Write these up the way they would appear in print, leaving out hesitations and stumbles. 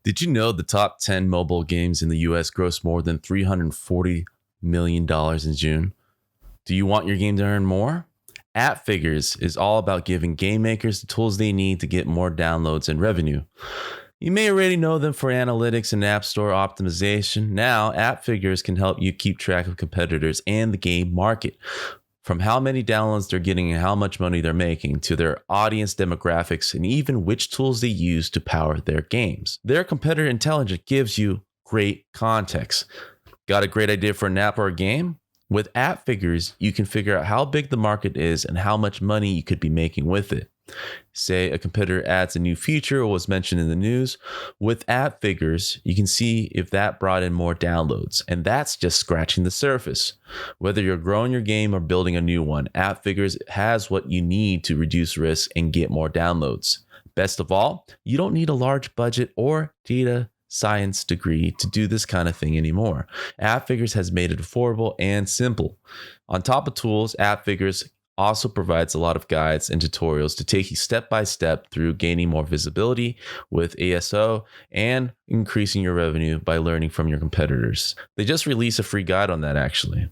Did you know the top 10 mobile games in the US grossed more than $340 million in June? Do you want your game to earn more? AppFigures is all about giving game makers the tools they need to get more downloads and revenue. You may already know them for analytics and app store optimization. Now, AppFigures can help you keep track of competitors and the game market. From how many downloads they're getting and how much money they're making to their audience demographics and even which tools they use to power their games. Their competitor intelligence gives you great context. Got a great idea for an app or a game? With AppFigures, you can figure out how big the market is and how much money you could be making with it. Say a competitor adds a new feature or was mentioned in the news. With AppFigures, you can see if that brought in more downloads, and that's just scratching the surface. Whether you're growing your game or building a new one, AppFigures has what you need to reduce risk and get more downloads. Best of all, you don't need a large budget or data science degree to do this kind of thing anymore. AppFigures has made it affordable and simple. On top of tools, AppFigures also provides a lot of guides and tutorials to take you step by step through gaining more visibility with ASO and increasing your revenue by learning from your competitors. They just released a free guide on that actually.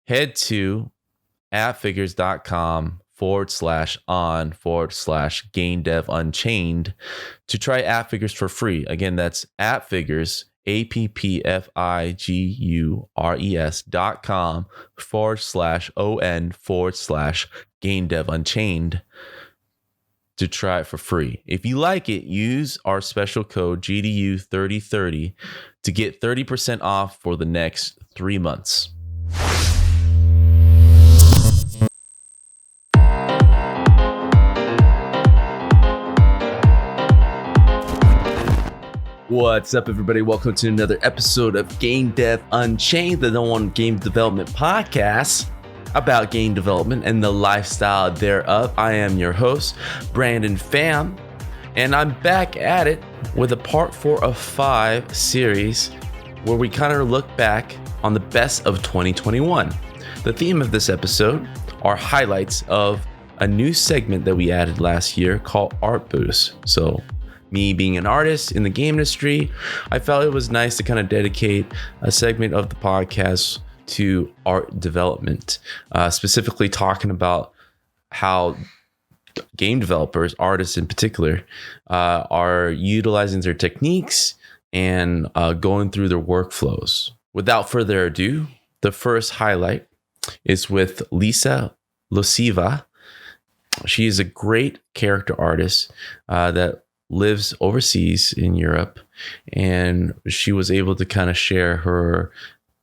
Head to appfigures.com/on/GameDevUnchained to try AppFigures for free. Again, that's AppFigures, appfigures.com/on/GameDevUnchained to try it for free. If you like it, use our special code GDU3030 to get 30% off for the next 3 months. What's up, everybody? Welcome to another episode of Game Dev Unchained, the #1 game development podcast about game development and the lifestyle thereof. I am your host, Brandon Pham, and I'm back at it with a part 4 of 5 series where we kind of look back on the best of 2021. The theme of this episode are highlights of a new segment that we added last year called Art Boost. So me being an artist in the game industry, I felt it was nice to kind of dedicate a segment of the podcast to art development, specifically talking about how game developers, artists in particular, are utilizing their techniques and going through their workflows. Without further ado, the first highlight is with Luciva. She is a great character artist that lives overseas in Europe, and she was able to kind of share her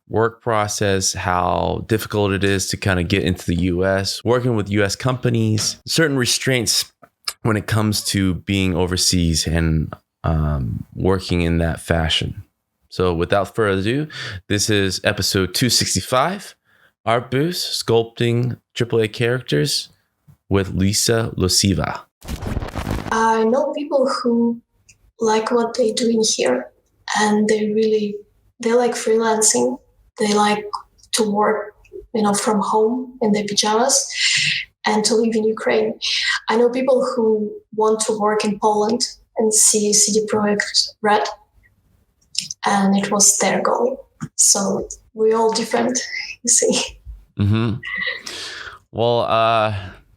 work process, how difficult it is to kind of get into the US, working with US companies, certain restraints when it comes to being overseas and working in that fashion. So without further ado, this is episode 265, Art Boost, Sculpting AAA Characters with Luciva. I know people who like what they're doing here, and they like freelancing. They like to work, from home in their pajamas and to live in Ukraine. I know people who want to work in Poland and see CD Projekt Red, and it was their goal. So we're all different, you see. Mm-hmm. Well,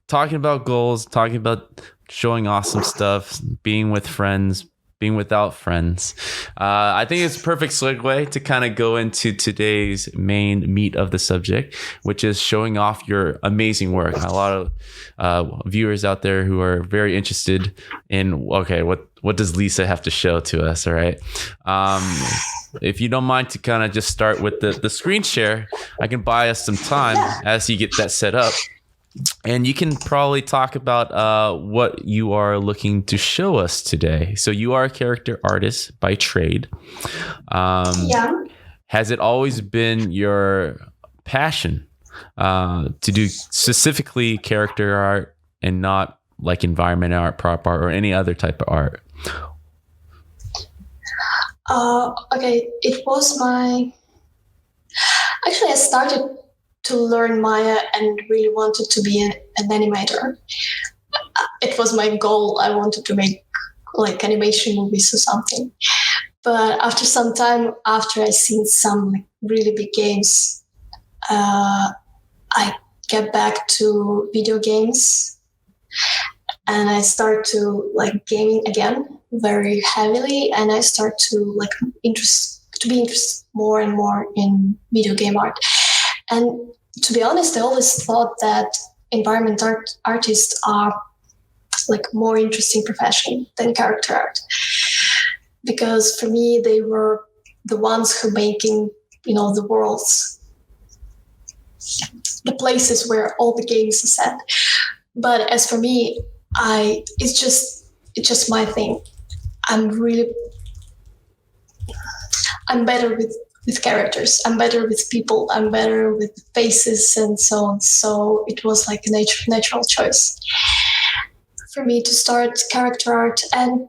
talking about goals, talking about showing awesome stuff, being with friends, being without friends. I think it's a perfect segue to kind of go into today's main meat of the subject, which is showing off your amazing work. A lot of viewers out there who are very interested in, okay, what does Lisa have to show to us, all right? If you don't mind to kind of just start with the screen share, I can buy us some time as you get that set up. And you can probably talk about what you are looking to show us today. So you are a character artist by trade. Has it always been your passion to do specifically character art and not like environment art, prop art, or any other type of art? Okay, it was Actually, I started to learn Maya and really wanted to be an animator. It was my goal. I wanted to make like animation movies or something. But after some time, after I seen some like really big games, I get back to video games, and I start to like gaming again very heavily, and I start to like be interested more and more in video game art. And to be honest, I always thought that environment artists are like more interesting profession than character art, because for me they were the ones who making the worlds, the places where all the games are set. But as for me, it's just my thing. I'm better with characters. I'm better with people. I'm better with faces and so on. So it was like a natural choice for me to start character art. And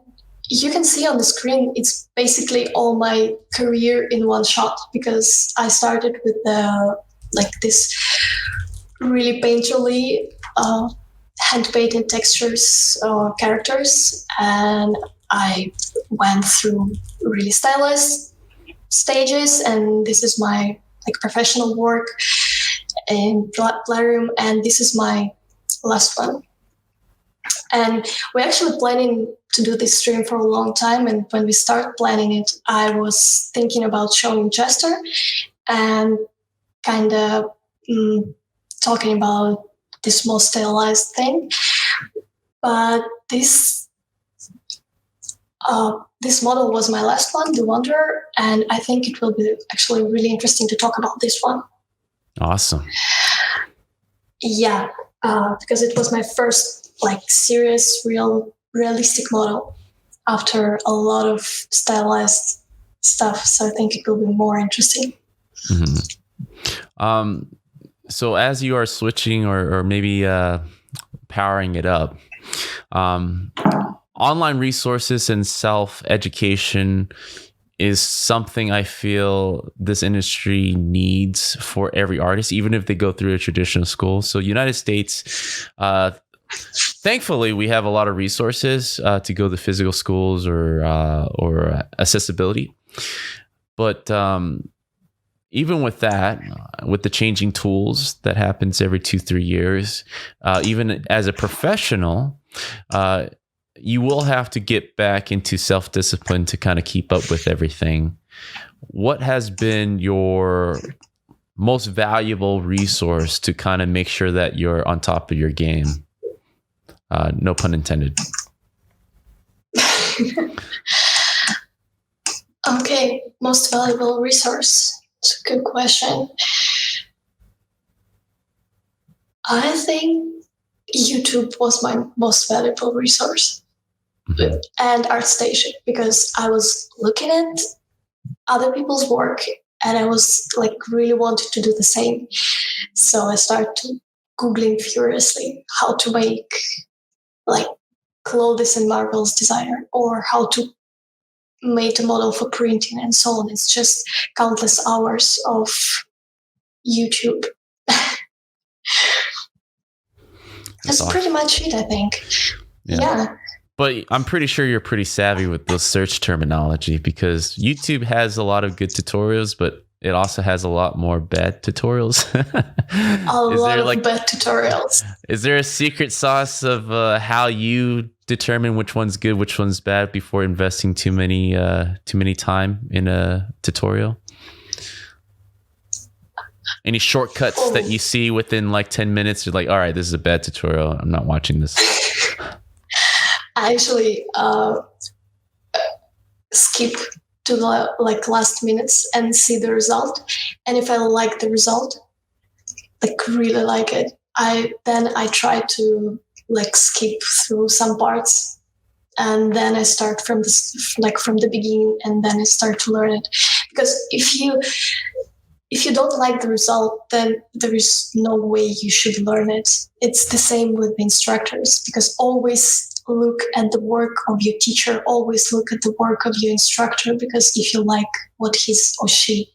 you can see on the screen, it's basically all my career in one shot, because I started with this really painterly hand-painted textures characters, and I went through really stylized stages, and this is my like professional work in Playroom, and this is my last one. And we're actually planning to do this stream for a long time, and when we start planning it, I was thinking about showing Chester and kind of talking about this more stylized thing. But this model was my last one, the Wanderer, and I think it will be actually really interesting to talk about this one. Awesome. Yeah, because it was my first like serious, realistic model after a lot of stylized stuff. So I think it will be more interesting. Mm-hmm. So as you are switching or maybe powering it up, online resources and self-education is something I feel this industry needs for every artist, even if they go through a traditional school. So United States, thankfully, we have a lot of resources to go to physical schools or accessibility. But even with that, with the changing tools that happens every 2-3 years, even as a professional, you will have to get back into self-discipline to kind of keep up with everything. What has been your most valuable resource to kind of make sure that you're on top of your game? No pun intended. Okay, most valuable resource. It's a good question. I think YouTube was my most valuable resource, and ArtStation, because I was looking at other people's work and I was like really wanted to do the same. So I started Googling furiously how to make like clothes and marbles designer, or how to make a model for printing and so on. It's just countless hours of YouTube. That's awesome. pretty much it, I think. Yeah. But I'm pretty sure you're pretty savvy with those search terminology, because YouTube has a lot of good tutorials, but it also has a lot more bad tutorials. A lot of bad tutorials. Is there a secret sauce of how you determine which one's good, which one's bad before investing too many time in a tutorial? Any shortcuts that you see within like 10 minutes? You're like, all right, this is a bad tutorial. I'm not watching this. I actually skip to the like last minutes and see the result. And if I like the result, like really like it, I try to like skip through some parts, and then I start from the beginning, and then I start to learn it. Because if you don't like the result, then there is no way you should learn it. It's the same with instructors, because always look at the work of your teacher, always look at the work of your instructor, because if you like what he or she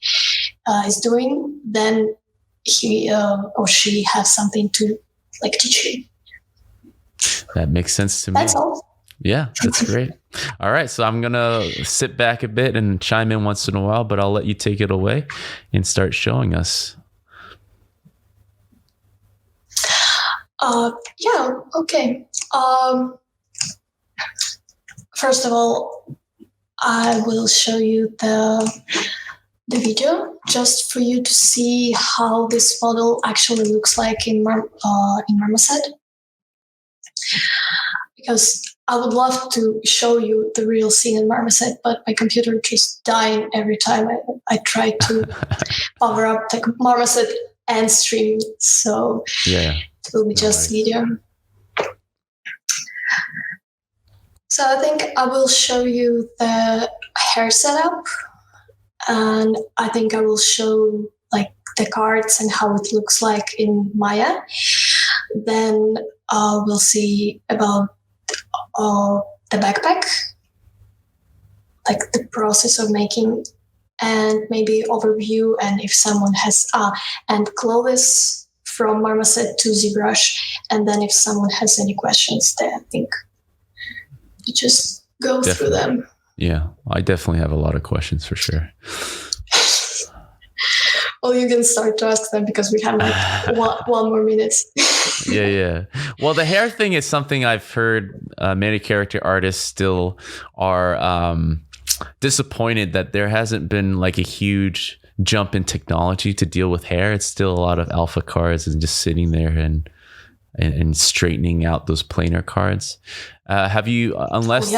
is doing, then he or she has something to like teach you. That makes sense to me. That's all. Yeah, that's great. All right, so I'm gonna sit back a bit and chime in once in a while, but I'll let you take it away and start showing us. Yeah, okay. First of all, I will show you the video just for you to see how this model actually looks like in Marmoset. Because I would love to show you the real scene in Marmoset, but my computer just dying every time I try to power up the Marmoset and stream. So Yeah, it will be just video. So I think I will show you the hair setup, and I think I will show like the cards and how it looks like in Maya. Then we'll see about the backpack, like the process of making, and maybe overview, and if someone has and clothes from Marmoset to ZBrush, and then if someone has any questions, then I think you just go through them. Yeah, I definitely have a lot of questions for sure. Well, you can start to ask them because we have like one more minute. Yeah. Well, the hair thing is something I've heard many character artists still are disappointed that there hasn't been like a huge jump in technology to deal with hair. It's still a lot of alpha cards and just sitting there and straightening out those planar cards. Have you, unless...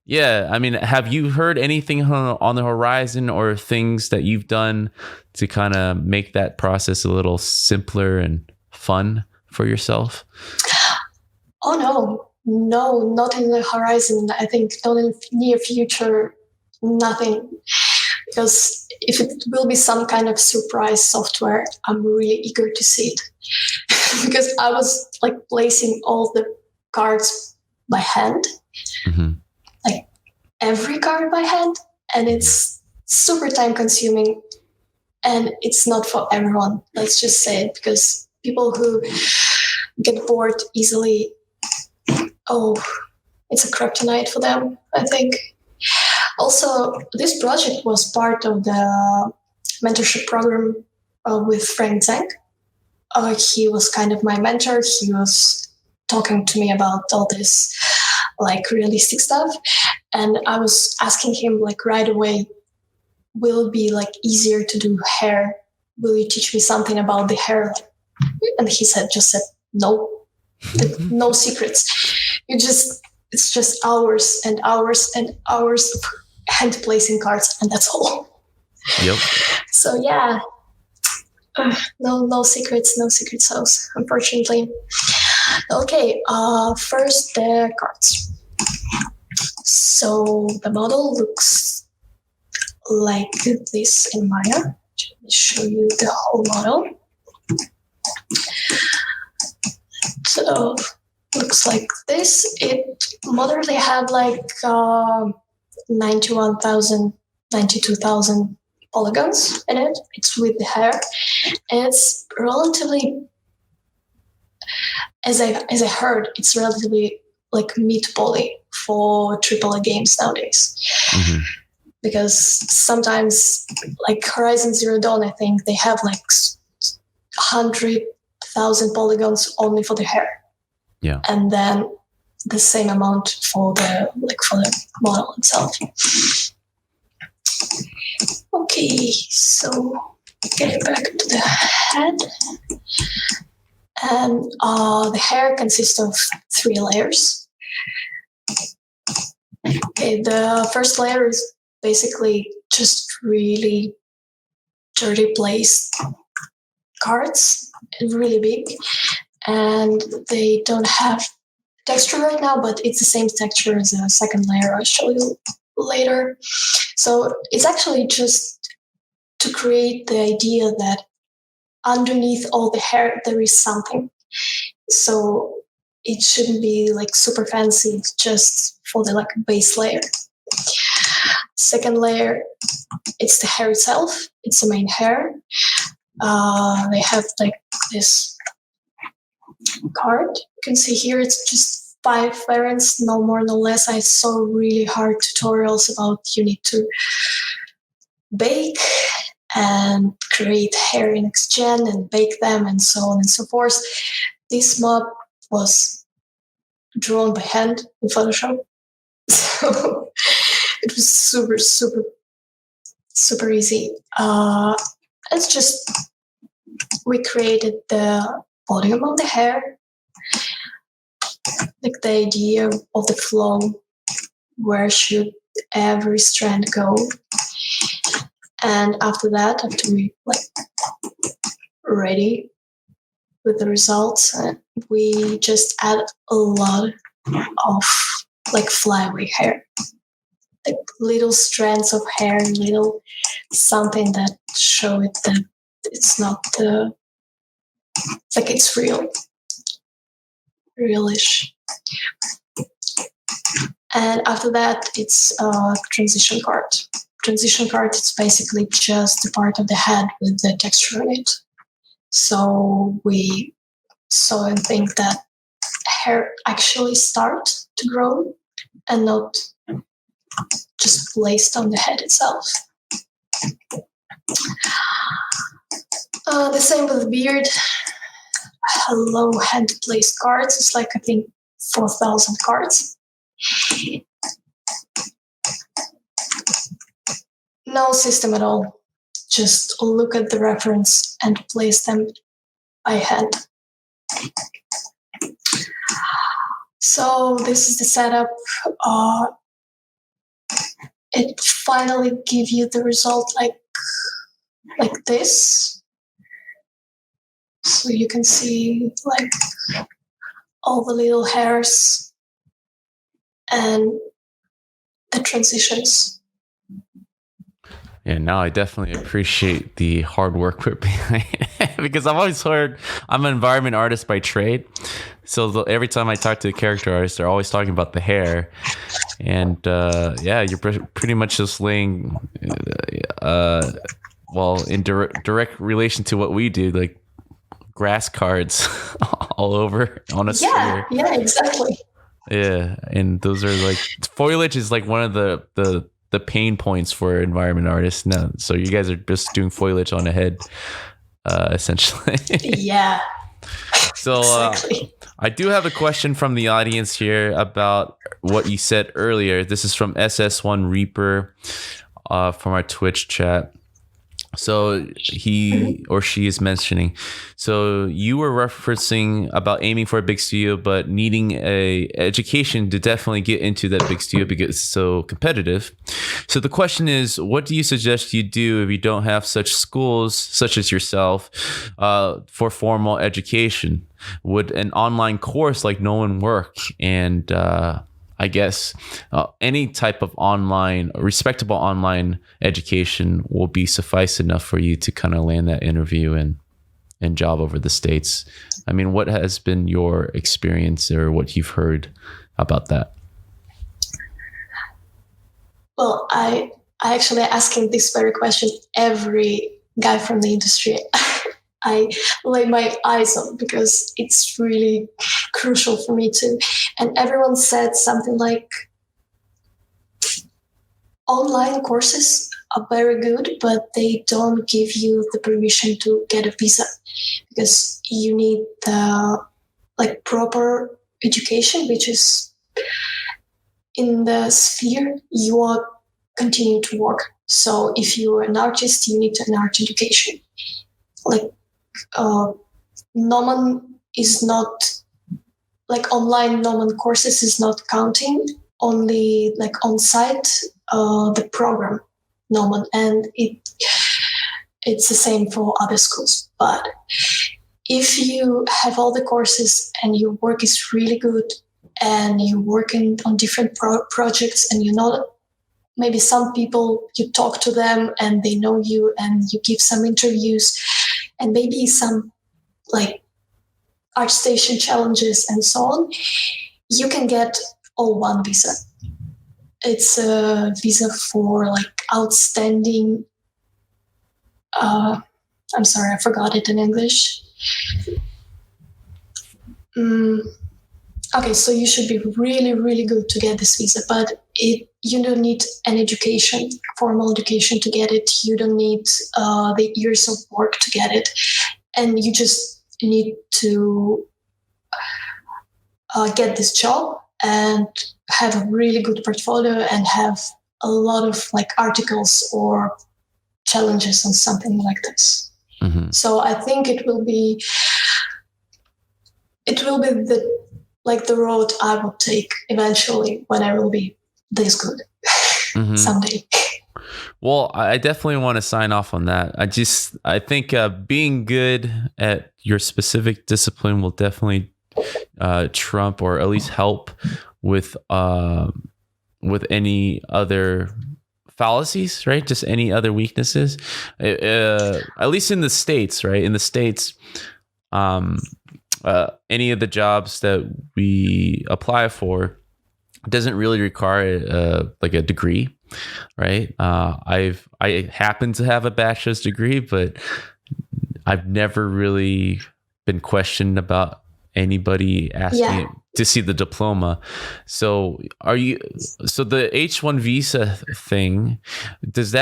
Yeah, I mean, have you heard anything on the horizon or things that you've done to kind of make that process a little simpler and fun for yourself? Oh, no, not in the horizon. I think not in the near future, nothing. Because if it will be some kind of surprise software, I'm really eager to see it. Because I was like placing all the cards by hand. Mm-hmm. Like every card by hand, and it's super time consuming, and it's not for everyone. Let's just say it, because people who get bored easily, it's a kryptonite for them, I think. Also, this project was part of the mentorship program with Frank Zeng. He was kind of my mentor. He was talking to me about all this like realistic stuff, and I was asking him like right away, will it be like easier to do hair? Will you teach me something about the hair? And he said no, no secrets. It's just hours and hours and hours of hand placing cards, and that's all. Yep. So yeah, no secrets, no secret sauce, unfortunately. Okay, first the cards. So the model looks like this in Maya. Let me show you the whole model. So looks like this. It moderately had like 92,000 polygons in it. It's with the hair. And it's relatively, as I heard, it's relatively like mid-poly for AAA games nowadays. Mm-hmm. Because sometimes, like Horizon Zero Dawn, I think they have like 100,000 polygons only for the hair. Yeah. And then the same amount for the model itself. Okay, so getting back to the head. And the hair consists of 3 layers. Okay, the first layer is basically just really dirty placed cards, really big, and they don't have texture right now, but it's the same texture as the second layer I'll show you later. So it's actually just to create the idea that underneath all the hair there is something. So it shouldn't be like super fancy, it's just for the like base layer. Second layer, it's the hair itself, it's the main hair. They have like this card. You can see here it's just 5 variants, no more, no less. I saw really hard tutorials about you need to bake and create hair in XGen and bake them and so on and so forth. This mob was drawn by hand in Photoshop. So it was super, super, super easy. It's just, we created the volume of the hair, like the idea of the flow, where should every strand go. And after that, after we ready with the results, we just add a lot of flyway hair, like little strands of hair, little something that show it that it's not it's realish. And after that, it's a transition part. Transition part is basically just the part of the head with the texture on it. So we saw and think that hair actually start to grow and not just placed on the head itself. The same with the beard. Low hand placed cards. It's I think 4,000 cards. No system at all. Just look at the reference and place them by hand. So this is the setup. It finally gives you the result like this. So you can see all the little hairs and the transitions. Yeah, now I definitely appreciate the hard work put behind it because I've always heard I'm an environment artist by trade. So every time I talk to a character artist, they're always talking about the hair. And you're pretty much just laying, in direct relation to what we do, like grass cards all over on a sphere. Yeah, exactly. Yeah, and those are foliage is one of the pain points for environment artists now. So you guys are just doing foliage on a head, essentially. Yeah. So exactly. I do have a question from the audience here about what you said earlier. This is from SS1 Reaper from our Twitch chat. So he or she is mentioning, so you were referencing about aiming for a big studio, but needing a education to definitely get into that big studio because it's so competitive. So the question is, what do you suggest you do if you don't have such schools, such as yourself, for formal education? Would an online course like Nolan work? And I guess any type of respectable online education will be suffice enough for you to kind of land that interview and job over the States. I mean, what has been your experience or what you've heard about that? Well, I actually asking this very question every guy from the industry. I lay my eyes on because it's really crucial for me too. And everyone said something like, online courses are very good, but they don't give you the permission to get a visa because you need the proper education, which is in the sphere you are continue to work. So if you're an artist, you need an art education. Noman is not online Noman courses is not counting, only on site the program Noman, and it's the same for other schools. But if you have all the courses and your work is really good and you're working on different projects and you know maybe some people, you talk to them and they know you and you give some interviews and maybe some ArtStation challenges and so on, you can get all one visa. It's a visa for outstanding, I'm sorry, I forgot it in English. Okay, so you should be really, really good to get this visa, but you don't need an education, formal education to get it. You don't need the years of work to get it, and you just need to get this job and have a really good portfolio and have a lot of like articles or challenges on something like this. Mm-hmm. So I think it will be the road I will take eventually when I will be this good someday. Well, I definitely want to sign off on that. I think being good at your specific discipline will definitely trump or at least help with any other fallacies, right? Just any other weaknesses. At least in the States, right? In the States, any of the jobs that we apply for doesn't really require like a degree, right? I happen to have a bachelor's degree, but I've never really been questioned about anybody asking to see the diploma. So the H1 visa thing, is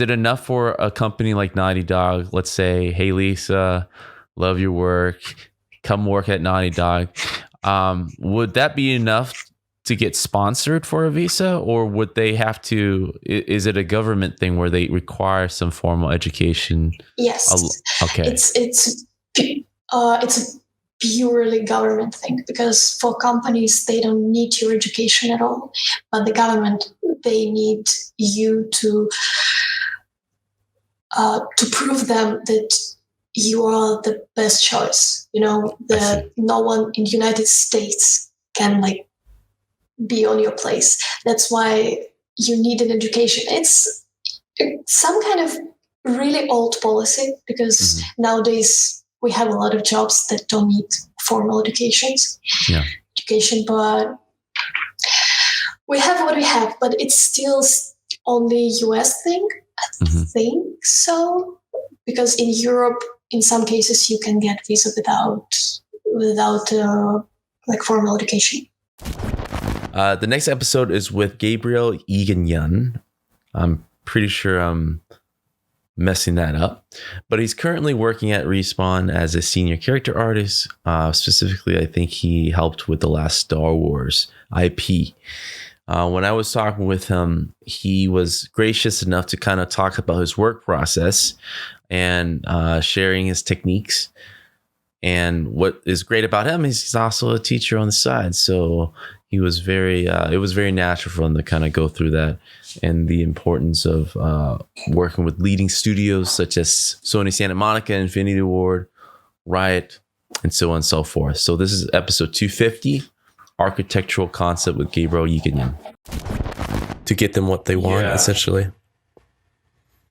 it enough for a company like Naughty Dog? Let's say, hey, Lisa, love your work, come work at Naughty Dog. Would that be enough to get sponsored for a visa, or would they have to, is it a government thing where they require some formal education? Yes. Okay. It's a purely government thing, because for companies, they don't need your education at all, but the government, they need you to prove them that you are the best choice. That no one in the United States can like be on your place. That's why you need an education. It's some kind of really old policy, because nowadays we have a lot of jobs that don't need formal education, but we have what we have. But it's still only US thing, I think so, because in Europe, in some cases, you can get visa without like formal education. The next episode is with Gabriel Eganyan. I'm pretty sure I'm messing that up, but he's currently working at Respawn as a senior character artist. Specifically, I think he helped with the last Star Wars IP. When I was talking with him, he was gracious enough to kind of talk about his work process and sharing his techniques. And what is great about him is he's also a teacher on the side. So he was it was very natural for him to kind of go through that and the importance of working with leading studios such as Sony Santa Monica, Infinity Ward, Riot, and so on and so forth. So this is episode 250, Architectural Concept with Gabriel Yikanyan. To get them what they want, essentially.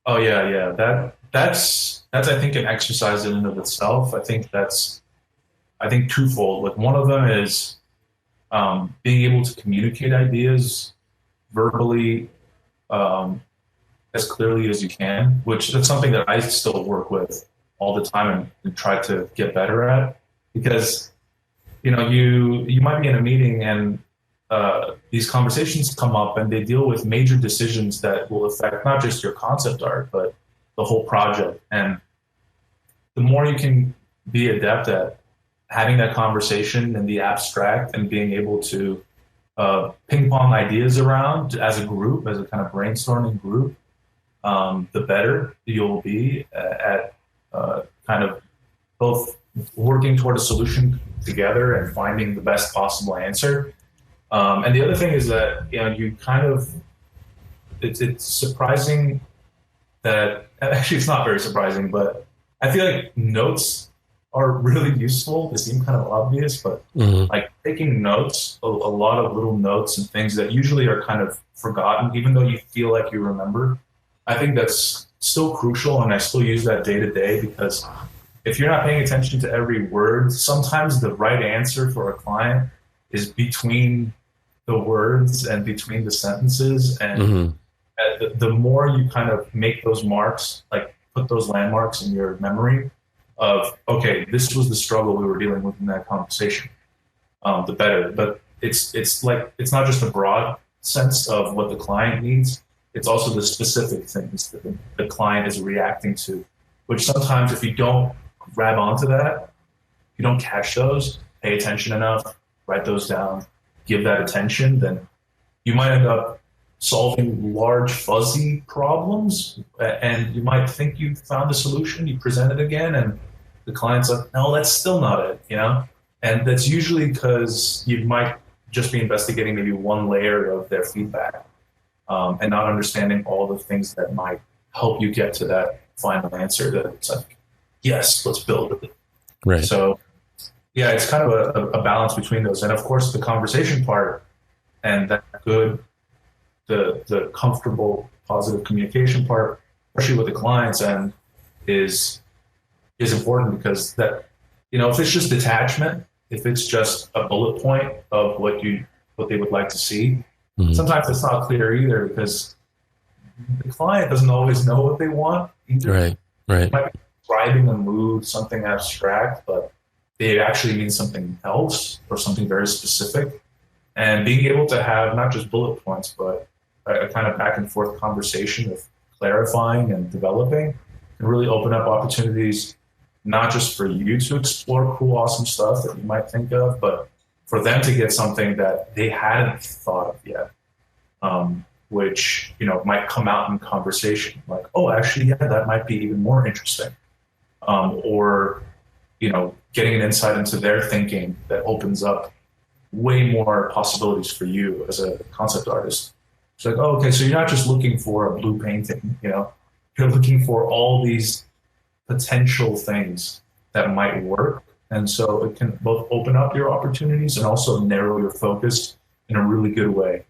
Oh yeah. That's I think an exercise in and of itself. I think twofold. Like, one of them is being able to communicate ideas verbally as clearly as you can, which is something that I still work with all the time and try to get better at, because you might be in a meeting and these conversations come up and they deal with major decisions that will affect not just your concept art, but the whole project. And the more you can be adept at having that conversation in the abstract and being able to ping pong ideas around as a group, as a kind of brainstorming group, the better you'll be at kind of both working toward a solution together and finding the best possible answer. And the other thing is that, you kind of, it's surprising that, actually it's not very surprising, but I feel like notes are really useful. They seem kind of obvious, but like taking notes, a lot of little notes and things that usually are kind of forgotten, even though you feel like you remember, I think that's still crucial. And I still use that day to day, because if you're not paying attention to every word, sometimes the right answer for a client is between the words and between the sentences. And the more you kind of make those marks, like put those landmarks in your memory of, okay, this was the struggle we were dealing with in that conversation. the better. But it's not just a broad sense of what the client needs. It's also the specific things that the client is reacting to, which sometimes if you don't grab onto that, you don't catch those, pay attention enough, write those down, give that attention, then you might end up solving large fuzzy problems, and you might think you found the solution, you present it again, and the client's like, no, that's still not it, And that's usually because you might just be investigating maybe one layer of their feedback, and not understanding all the things that might help you get to that final answer that it's like, yes, let's build it. Right. So yeah, it's kind of a balance between those. And of course the conversation part and that the comfortable, positive communication part, especially with the clients, and is important, because that, if it's just detachment, if it's just a bullet point of what they would like to see, sometimes it's not clear either, because the client doesn't always know what they want either. Right. They might be describing a mood, something abstract, but they actually mean something else or something very specific. And being able to have not just bullet points, but a kind of back and forth conversation of clarifying and developing can really open up opportunities, not just for you to explore cool, awesome stuff that you might think of, but for them to get something that they hadn't thought of yet, which, might come out in conversation, like, oh, actually, yeah, that might be even more interesting. Or, getting an insight into their thinking that opens up way more possibilities for you as a concept artist. It's like, oh, okay, so you're not just looking for a blue painting, you're looking for all these potential things that might work. And so it can both open up your opportunities and also narrow your focus in a really good way.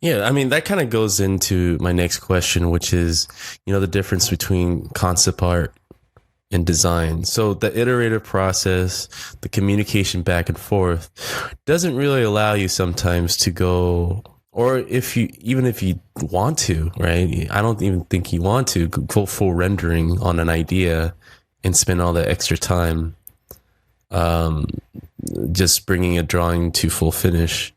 Yeah, I mean, that kind of goes into my next question, which is, the difference between concept art and design. So the iterative process, the communication back and forth, doesn't really allow you sometimes to go, or even if you want to, right? I don't even think you want to go full rendering on an idea and spend all that extra time just bringing a drawing to full finish.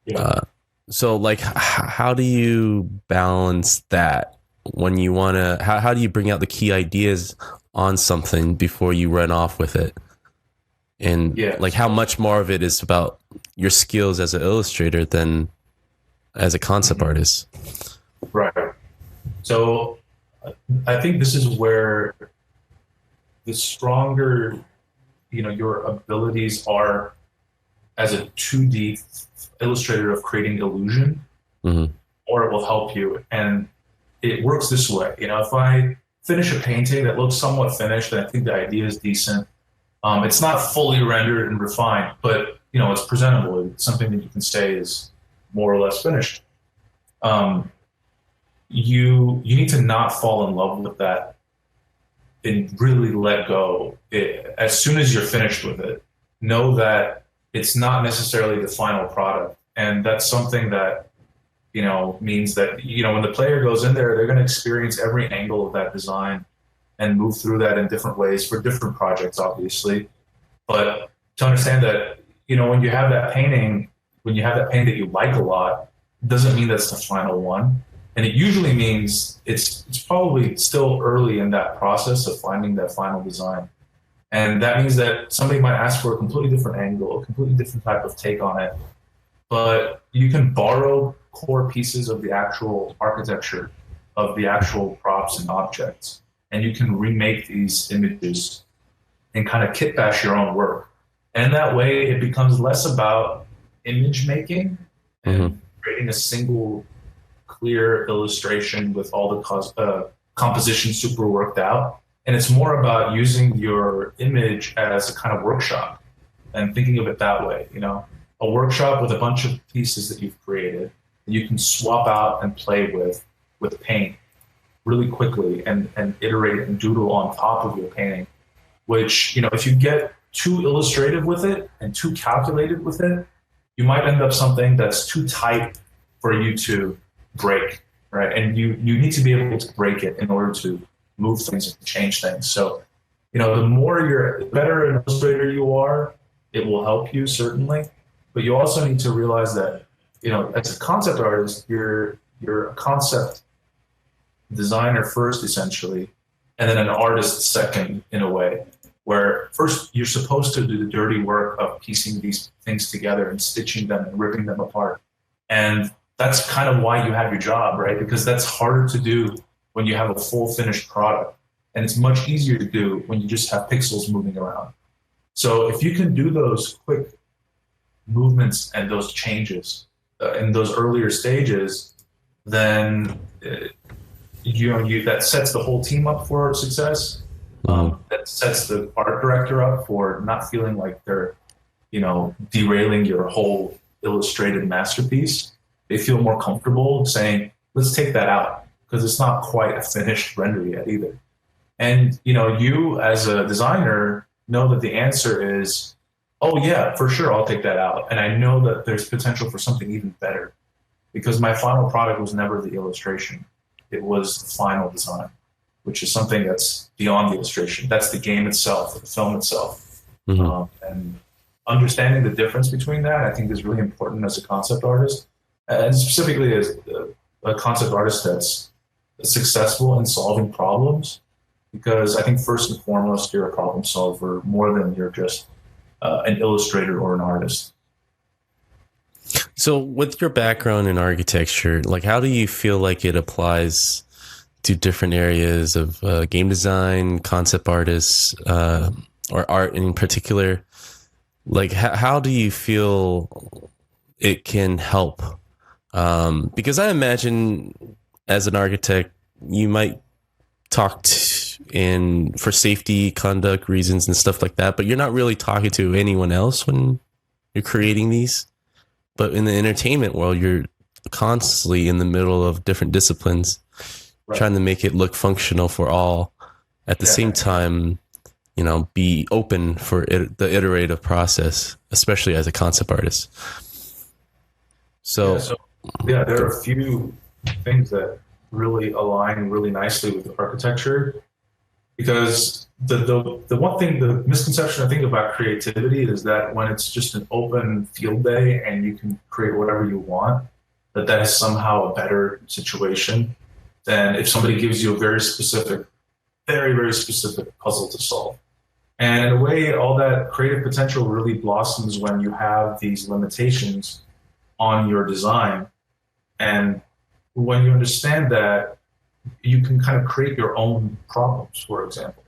Yeah. So like, how do you balance that when you want to, how do you bring out the key ideas on something before you run off with it? And like, how much more of it is about your skills as an illustrator than as a concept artist? Right. So I think this is where the stronger, your abilities are as a 2D illustrator of creating illusion, or it will help you. And it works this way. If I finish a painting that looks somewhat finished and I think the idea is decent, it's not fully rendered and refined, but it's presentable. It's something that you can say is more or less finished. You need to not fall in love with that and really let go. As soon as you're finished with it, know that it's not necessarily the final product. And that's something that, means that, when the player goes in there, they're going to experience every angle of that design and move through that in different ways for different projects, obviously. But to understand that, when you have that painting that you like a lot, it doesn't mean that's the final one. And it usually means it's probably still early in that process of finding that final design. And that means that somebody might ask for a completely different angle, a completely different type of take on it. But you can borrow core pieces of the actual architecture, of the actual props and objects, and you can remake these images and kind of kit bash your own work. And that way it becomes less about image making and creating a single clear illustration with all the composition super worked out. And it's more about using your image as a kind of workshop and thinking of it that way, a workshop with a bunch of pieces that you've created that you can swap out and play with paint really quickly and iterate and doodle on top of your painting, which, if you get too illustrative with it and too calculated with it, you might end up something that's too tight for you to break, right? And you need to be able to break it in order to move things and change things. So, the better an illustrator you are, it will help you certainly, but you also need to realize that, as a concept artist, you're a concept designer first, essentially, and then an artist second, in a way, where first you're supposed to do the dirty work of piecing these things together and stitching them and ripping them apart. And that's kind of why you have your job, right? Because that's harder to do when you have a full finished product. And it's much easier to do when you just have pixels moving around. So if you can do those quick movements and those changes in those earlier stages, then that sets the whole team up for success. That sets the art director up for not feeling like they're, derailing your whole illustrated masterpiece. They feel more comfortable saying, let's take that out, because it's not quite a finished render yet either. And, you as a designer know that the answer is, oh yeah, for sure, I'll take that out. And I know that there's potential for something even better, because my final product was never the illustration. It was the final design, which is something that's beyond the illustration. That's the game itself, the film itself. And understanding the difference between that, I think, is really important as a concept artist, and specifically as a concept artist that's successful in solving problems, because I think first and foremost, you're a problem solver more than you're just an illustrator or an artist. So with your background in architecture, like, how do you feel like it applies to different areas of game design, concept artists, or art in particular? Like, how do you feel it can help? Because I imagine as an architect, you might talk for safety, conduct reasons and stuff like that, but you're not really talking to anyone else when you're creating these. But in the entertainment world, you're constantly in the middle of different disciplines, right, trying to make it look functional for all at the same time, be open for the iterative process, especially as a concept artist. So there are a few things that really align really nicely with architecture, because the one thing, the misconception I think about creativity is that when it's just an open field day and you can create whatever you want, that is somehow a better situation than if somebody gives you a very specific, very, very specific puzzle to solve. And in a way, all that creative potential really blossoms when you have these limitations on your design. And when you understand that, you can kind of create your own problems, for example.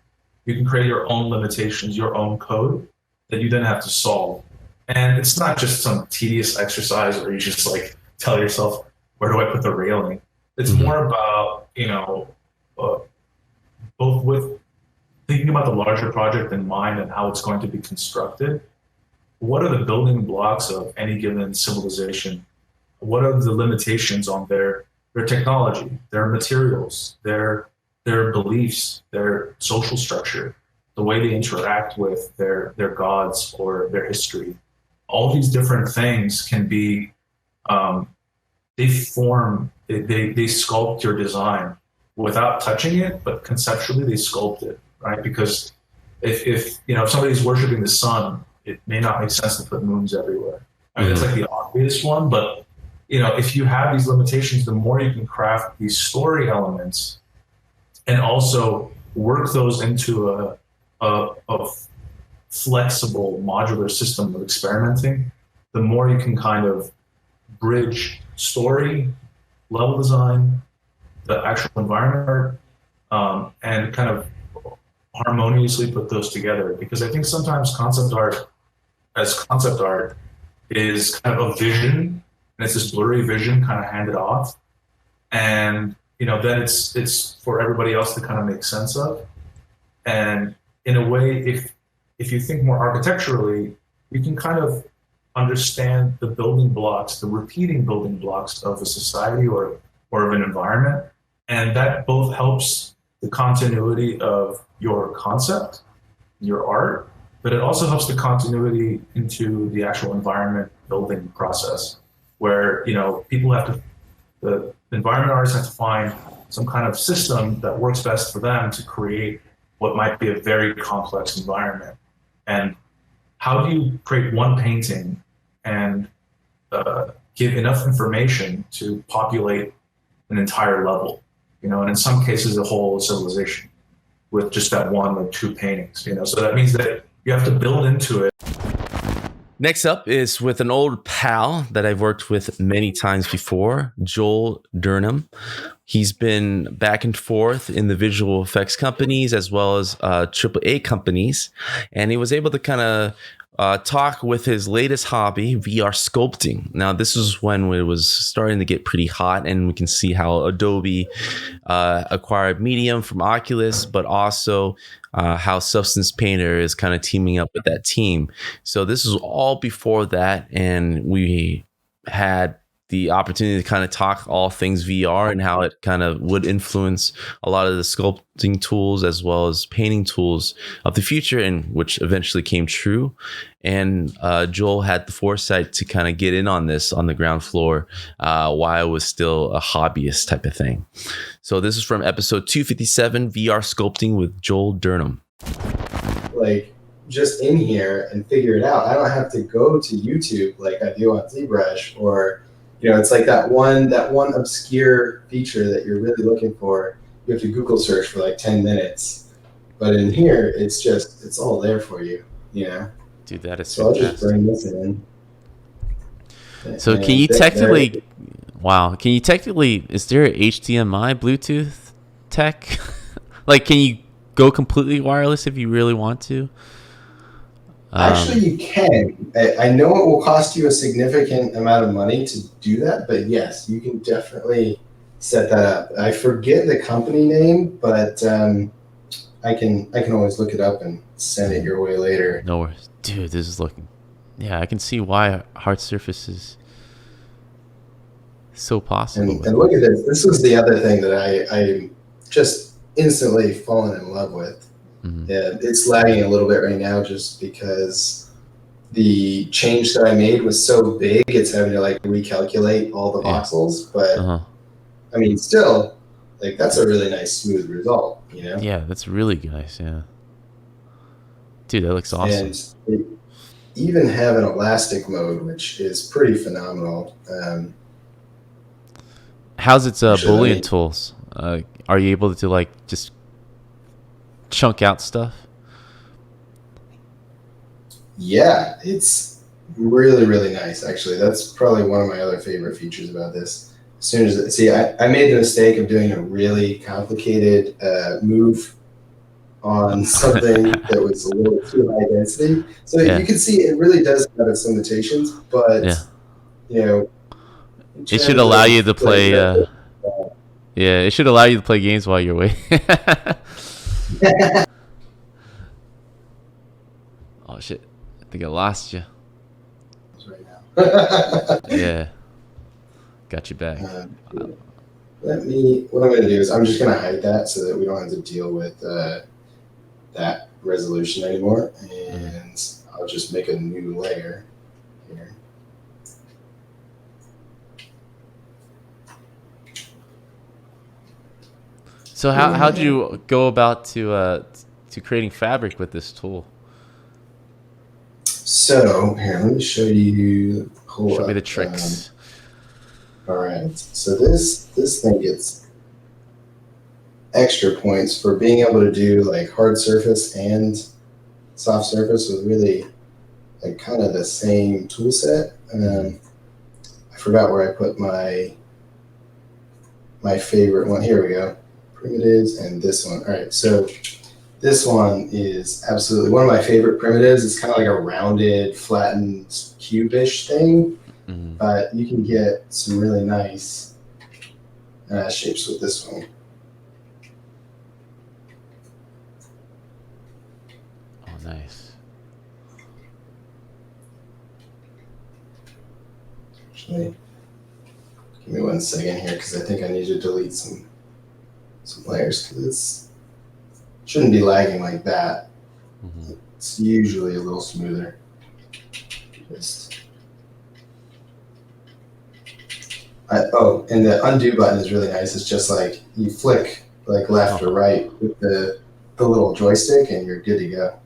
You can create your own limitations, your own code that you then have to solve. And it's not just some tedious exercise where you just like tell yourself, where do I put the railing? It's more about, both with thinking about the larger project in mind and how it's going to be constructed. What are the building blocks of any given civilization? What are the limitations on their technology, their materials, their beliefs, their social structure, the way they interact with their gods or their history? All these different things can be, they sculpt your design without touching it, but conceptually they sculpt it, right? Because if somebody's worshiping the sun, it may not make sense to put moons everywhere. I mean, it's like the obvious one, but if you have these limitations, the more you can craft these story elements and also work those into a flexible modular system of experimenting, the more you can kind of bridge story, level design, the actual environment art, and kind of harmoniously put those together. Because I think sometimes concept art is kind of a vision, and it's this blurry vision kind of handed off. And, then it's for everybody else to kind of make sense of. And in a way, if you think more architecturally, you can kind of understand the building blocks, the repeating building blocks of a society or of an environment. And that both helps the continuity of your concept, your art, but it also helps the continuity into the actual environment building process, where people have to, the environment artists have to find some kind of system that works best for them to create what might be a very complex environment. And how do you create one painting and give enough information to populate an entire level, and in some cases a whole civilization with just that one or two paintings, so that means that you have to build into it. Next up is with an old pal that I've worked with many times before, Joel Durnam. He's been back and forth in the visual effects companies as well as AAA companies, and he was able to kind of talk with his latest hobby, VR sculpting. Now, this is when it was starting to get pretty hot, and we can see how Adobe acquired Medium from Oculus, but also how Substance Painter is kind of teaming up with that team. So this is all before that, and we had the opportunity to kind of talk all things VR and how it kind of would influence a lot of the sculpting tools as well as painting tools of the future, and which eventually came true. And Joel had the foresight to kind of get in on this on the ground floor while I was still a hobbyist type of thing. So this is from episode 257, VR sculpting with Joel Durnam. Like, just in here and figure it out. I don't have to go to YouTube like I do on ZBrush, or it's like that one obscure feature that you're really looking for. You have to Google search for like 10 minutes. But in here, it's all there for you, Dude, that is so fantastic. I'll just bring this in. So can you technically, is there a HDMI Bluetooth tech? Like, can you go completely wireless if you really want to? Actually, you can. I know it will cost you a significant amount of money to do that, but yes, you can definitely set that up. I forget the company name, but I can always look it up and send it your way later. No worries. Dude, this is looking... Yeah, I can see why hard surface is so possible. And look at this. This was the other thing that I just instantly fallen in love with. Mm-hmm. Yeah, it's lagging a little bit right now just because the change that I made was so big, it's having to like recalculate all the voxels. But I mean, still, like, that's a really nice smooth result, Yeah, that's really nice. Yeah, dude, that looks awesome. And they even have an elastic mode, which is pretty phenomenal. How's its Boolean tools? Are you able to like just chunk out stuff? Yeah, it's really, really nice, actually. That's probably one of my other favorite features about this. As soon as I made the mistake of doing a really complicated move on something that was a little too high density. So you can see it really does have its limitations, but it should allow you to play. It should allow you to play games while you're waiting. Oh shit! I think I lost you. Right now. Yeah, got you back. What I'm going to do is I'm just going to hide that so that we don't have to deal with that resolution anymore, and I'll just make a new layer here. So how'd you go about to creating fabric with this tool? So here, let me show you. Show me the tricks. All right, so this thing gets extra points for being able to do like hard surface and soft surface with really like kind of the same tool set. I forgot where I put my favorite one. Here we go. Primitives and this one. All right, so this one is absolutely one of my favorite primitives. It's kind of like a rounded, flattened, cube-ish thing, but you can get some really nice shapes with this one. Oh, nice. Actually, give me 1 second here because I think I need to delete some layers because it shouldn't be lagging like that. It's usually a little smoother. And the undo button is really nice. It's just like you flick like left or right with the little joystick and you're good to go.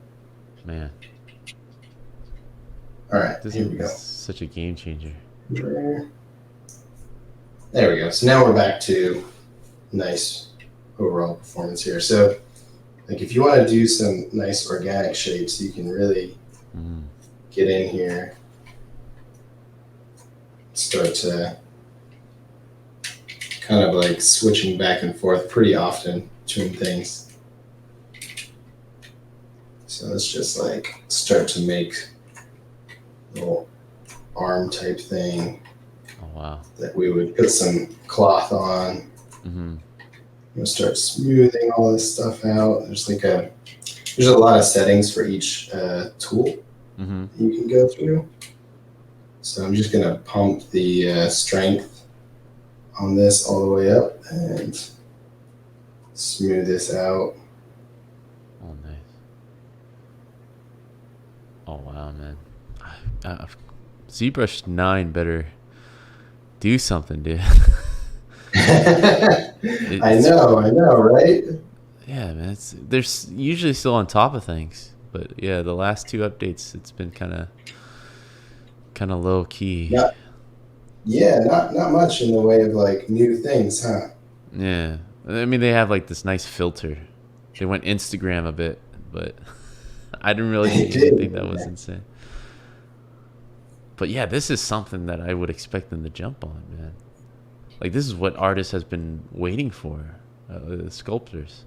Man. All right, This here we go. is such a game changer. There we go. So now we're back to nice overall performance here. So like if you want to do some nice organic shapes, you can really get in here, start to kind of like switching back and forth pretty often between things. So let's just like start to make a little arm type thing. Oh wow. That we would put some cloth on. We'll start smoothing all this stuff out. There's a lot of settings for each tool you can go through. So I'm just gonna pump the strength on this all the way up and smooth this out. Oh nice. Oh wow, man. ZBrush 9 better do something, dude. I know, right? Yeah, man. They're usually still on top of things, but yeah, the last 2 updates, it's been kind of low key. Not much in the way of like new things, huh? Yeah, I mean they have like this nice filter. They went Instagram a bit, but I didn't really see anything that was insane. But yeah, this is something that I would expect them to jump on, man. Like this is what artists has been waiting for, sculptors.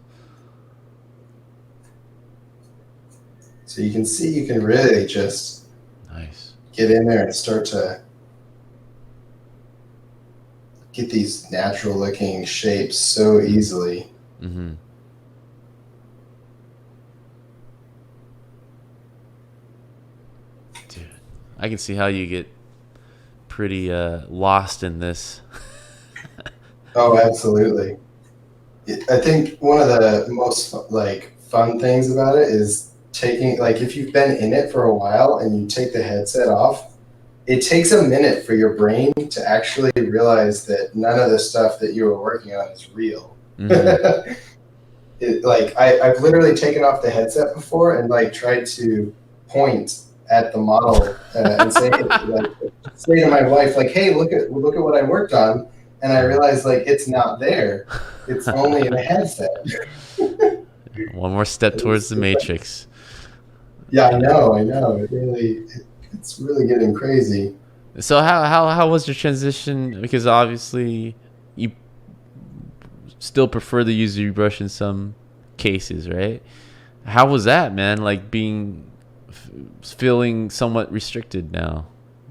So you can see, you can really just nice get in there and start to get these natural looking shapes so easily. Dude, I can see how you get pretty lost in this. Oh, absolutely. I think one of the most fun things about it is taking, like, if you've been in it for a while and you take the headset off, it takes a minute for your brain to actually realize that none of the stuff that you were working on is real. I've literally taken off the headset before and like tried to point at the model and say to my wife, like, hey, look at what I worked on. And I realized, like, it's not there. It's only in a headset. One more step towards the Matrix. Yeah, I know. It's really getting crazy. So how was your transition? Because obviously you still prefer to use ZBrush in some cases, right? How was that, man? Like feeling somewhat restricted now,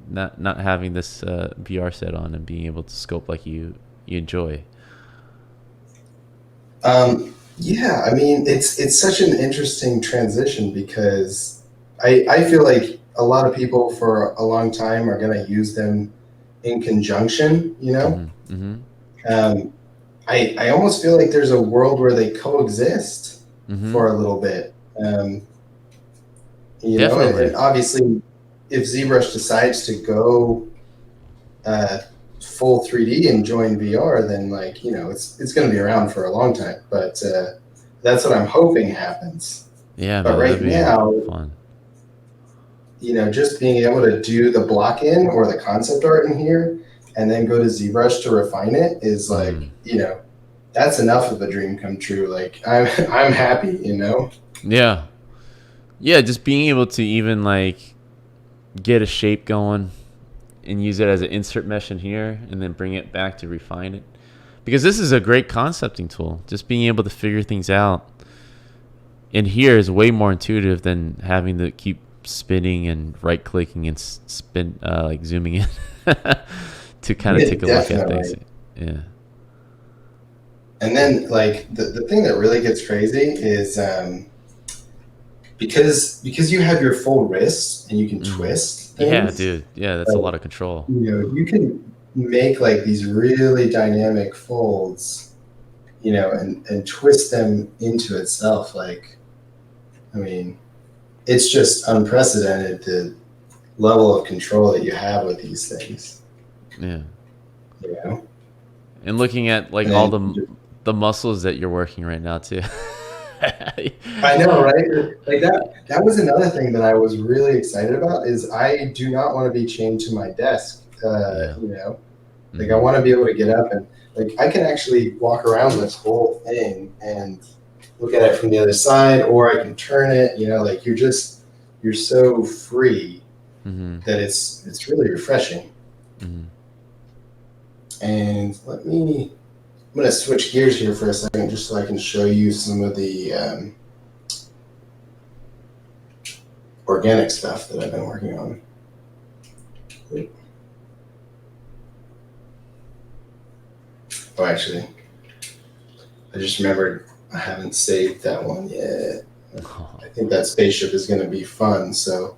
not having this VR set on and being able to sculpt like you enjoy. Yeah, I mean, it's such an interesting transition because I feel like a lot of people for a long time are going to use them in conjunction, you know? I almost feel like there's a world where they coexist for a little bit. You know, and obviously if ZBrush decides to go full 3D and join VR, then like, you know, it's going to be around for a long time, but that's what I'm hoping happens. Yeah, but right now, fun. You know, just being able to do the block in or the concept art in here and then go to ZBrush to refine it is like, you know, that's enough of a dream come true. Like I'm happy, you know? Yeah. Yeah, just being able to even like get a shape going and use it as an insert mesh in here and then bring it back to refine it. Because this is a great concepting tool. Just being able to figure things out in here is way more intuitive than having to keep spinning and right clicking and spin like zooming in to kind of take a look at things. Yeah. And then like the thing that really gets crazy is because you have your full wrist and you can twist things. Yeah, dude. Yeah, that's a lot of control. You know, you can make like these really dynamic folds, you know, and twist them into itself. Like, I mean, it's just unprecedented the level of control that you have with these things. Yeah. You know? And looking at like all the muscles that you're working right now too. I know, right? Like that was another thing that I was really excited about is I do not want to be chained to my desk. Yeah. You know, like I want to be able to get up and like I can actually walk around this whole thing and look at it from the other side, or I can turn it. You know, like you're so free that it's really refreshing. And I'm going to switch gears here for a second just so I can show you some of the organic stuff that I've been working on. Oh, actually, I just remembered I haven't saved that one yet. I think that spaceship is going to be fun, so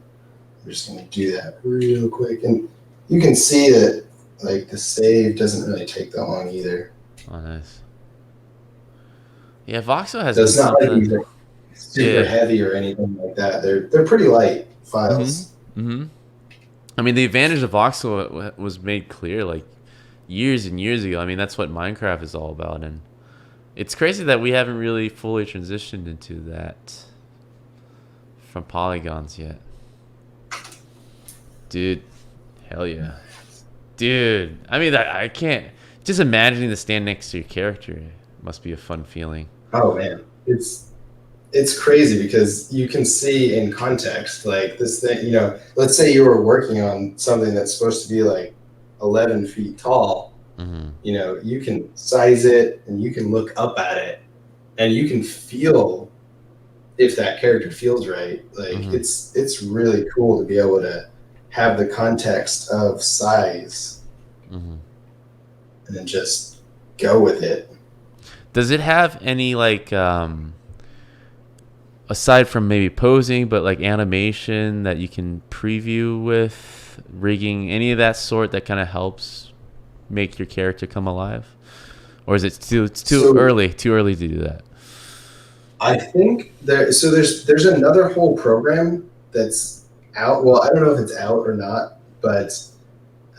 I'm just going to do that real quick. And you can see that like the save doesn't really take that long either. Oh, nice. Yeah, Voxel has. So it's not like these like super heavy or anything like that. They're pretty light files. I mean, the advantage of Voxel was made clear like years and years ago. I mean, that's what Minecraft is all about, and it's crazy that we haven't really fully transitioned into that from polygons yet. Dude, hell yeah. Dude, I mean, I can't. Just imagining to stand next to your character must be a fun feeling. Oh, man. It's crazy because you can see in context, like this thing, you know, let's say you were working on something that's supposed to be like 11 feet tall. You know, you can size it and you can look up at it and you can feel if that character feels right. Like it's really cool to be able to have the context of size and then just go with it. Does it have any like aside from maybe posing, but like animation that you can preview with, rigging, any of that sort that kind of helps make your character come alive? Or is it too early to do that? I think there's another whole program that's out. Well, I don't know if it's out or not, but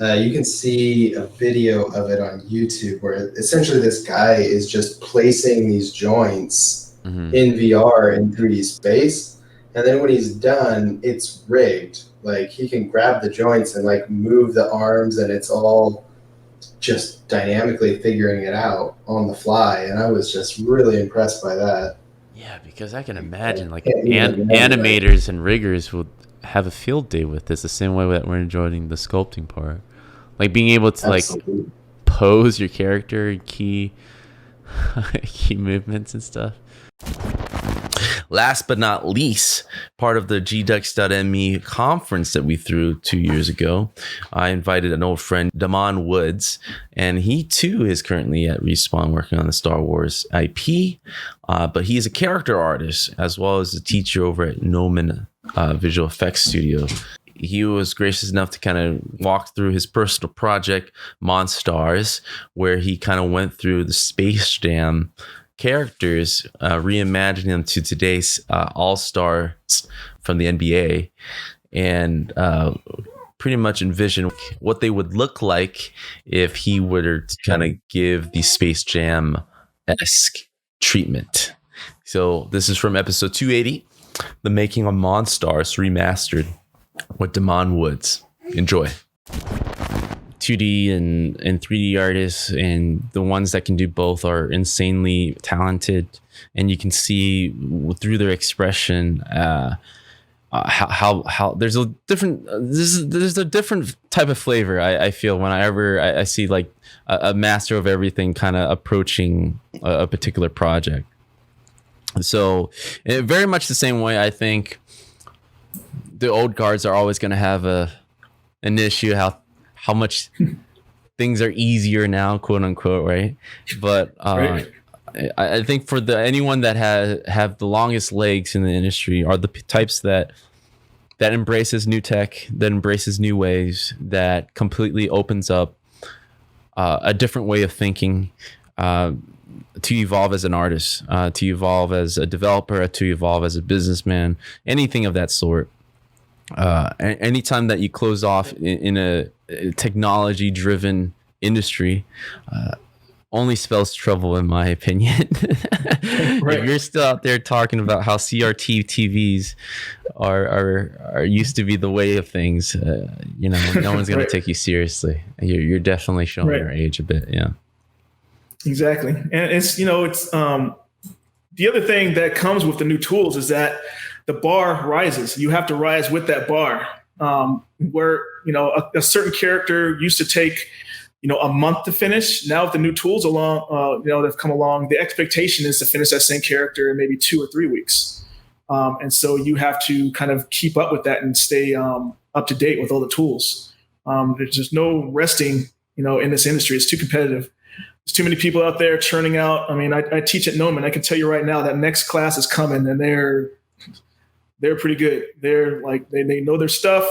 you can see a video of it on YouTube where essentially this guy is just placing these joints in VR in 3D space. And then when he's done, it's rigged. Like he can grab the joints and like move the arms and it's all just dynamically figuring it out on the fly. And I was just really impressed by that. Yeah, because I can imagine like animators and riggers will have a field day with this the same way that we're enjoying the sculpting part. Like being able to like pose your character and key movements and stuff. Last but not least, part of the gdux.me conference that we threw 2 years ago, I invited an old friend, Damon Woods, and he too is currently at Respawn working on the Star Wars IP, but he is a character artist as well as a teacher over at Noman Visual Effects Studio. He was gracious enough to kind of walk through his personal project, Monstars, where he kind of went through the Space Jam characters, reimagining them to today's all-stars from the NBA, and pretty much envision what they would look like if he were to kind of give the Space Jam-esque treatment. So this is from episode 280, The Making of Monstars Remastered with Damon Woods. Enjoy. 2D and 3D artists, and the ones that can do both are insanely talented, and you can see through their expression how there's a different type of flavor I feel whenever I see like a master of everything kind of approaching a particular project. So very much the same way, I think the old guards are always going to have an issue how much things are easier now, quote unquote, right? But right. I think for anyone that have the longest legs in the industry are the types that embraces new tech, that embraces new ways, that completely opens up a different way of thinking, to evolve as an artist, to evolve as a developer, to evolve as a businessman, anything of that sort. Anytime that you close off in a technology-driven industry, only spells trouble in my opinion. Right. If you're still out there talking about how CRT TVs are used to be the way of things, you know, no one's going Right. to take you seriously. You're definitely showing Right. your age a bit. Yeah. Exactly. And it's, you know, it's the other thing that comes with the new tools is that the bar rises. You have to rise with that bar. Where, you know, a certain character used to take, you know, a month to finish. Now with the new tools along, you know, that have come along, the expectation is to finish that same character in maybe 2 or 3 weeks. And so you have to kind of keep up with that and stay up to date with all the tools. There's just no resting, you know, in this industry. It's too competitive. There's too many people out there churning out. I mean, I teach at Noman. I can tell you right now that next class is coming, and they're pretty good. They're like, they know their stuff.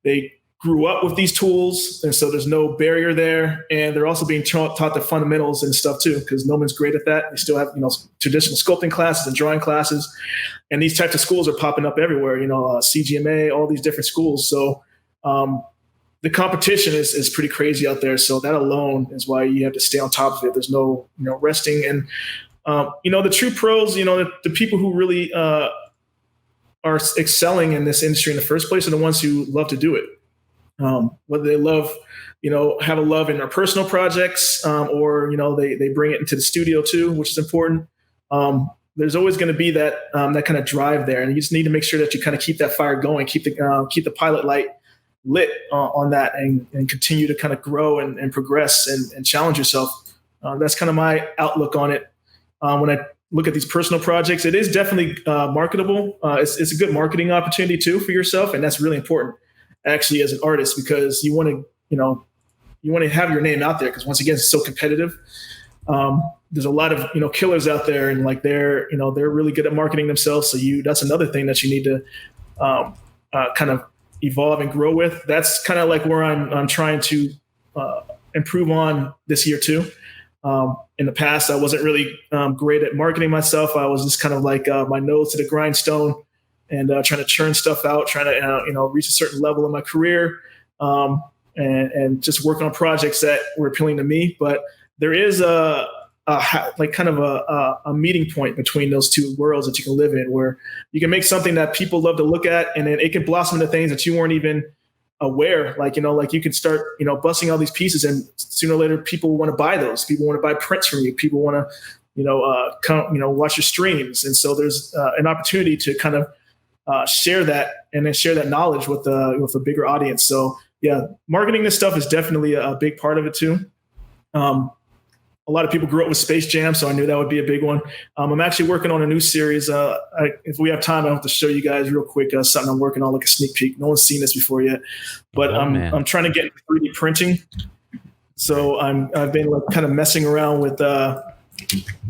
They grew up with these tools, and so there's no barrier there. And they're also being taught the fundamentals and stuff too, because Noman's great at that. They still have, you know, traditional sculpting classes and drawing classes, and these types of schools are popping up everywhere. You know, CGMA, all these different schools. So the competition is pretty crazy out there. So that alone is why you have to stay on top of it. There's no, you know, resting. And you know, the true pros, you know, the people who really are excelling in this industry in the first place are the ones who love to do it. Whether they love, you know, have a love in their personal projects, or, you know, they bring it into the studio too, which is important. There's always going to be that that kind of drive there, and you just need to make sure that you kind of keep that fire going, keep the pilot light lit on that, and continue to kind of grow and progress and challenge yourself. That's kind of my outlook on it. When I look at these personal projects, it is definitely marketable. It's a good marketing opportunity too for yourself, and that's really important actually as an artist, because you want to have your name out there, because once again, it's so competitive. There's a lot of, you know, killers out there, and like they're really good at marketing themselves. So that's another thing that you need to kind of evolve and grow with. That's kind of like where I'm trying to improve on this year too. In the past, I wasn't really great at marketing myself. I was just kind of like my nose to the grindstone and trying to churn stuff out, trying to you know, reach a certain level in my career, and just work on projects that were appealing to me. But there is like kind of a meeting point between those two worlds that you can live in, where you can make something that people love to look at, and then it can blossom into things that you weren't even aware. Like, you know, like you can start, you know, busting all these pieces, and sooner or later people want to buy those. People want to buy prints from you. People want to, you know, come, you know, watch your streams. And so there's an opportunity to kind of share that, and then share that knowledge with a bigger audience. So yeah, marketing this stuff is definitely a big part of it too. A lot of people grew up with Space Jam, so I knew that would be a big one. I'm actually working on a new series. If we have time, I'll have to show you guys real quick something I'm working on, like a sneak peek. No one's seen this before yet, but I'm trying to get into 3D printing. So I've been like kind of messing around with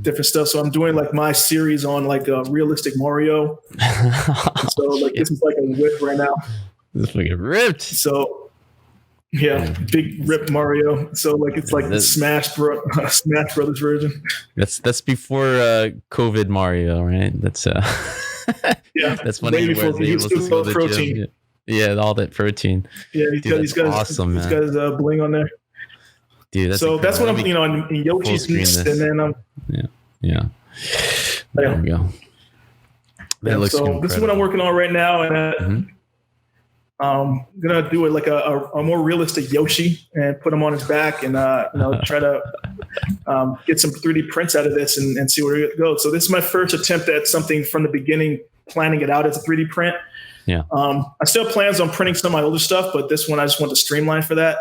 different stuff. So I'm doing like my series on like realistic Mario. So like this is like a whip right now. This fucking ripped. So. Yeah, big rip Mario. So like it's like the Smash Brothers version. That's before COVID Mario, right? That's yeah. That's when he was able to go to the gym. Yeah, all that protein. Yeah, he's got awesome, he's got his bling on there. Dude, that's so incredible. That's what I'm, you know, in Yoshi's Beast, and then yeah. There we go. That looks incredible. This is what I'm working on right now, and I'm gonna do it like a more realistic Yoshi and put him on his back, and you know, try to get some 3D prints out of this and see where it goes. So this is my first attempt at something from the beginning, planning it out as a 3D print. Yeah. I still have plans on printing some of my older stuff, but this one I just want to streamline for that.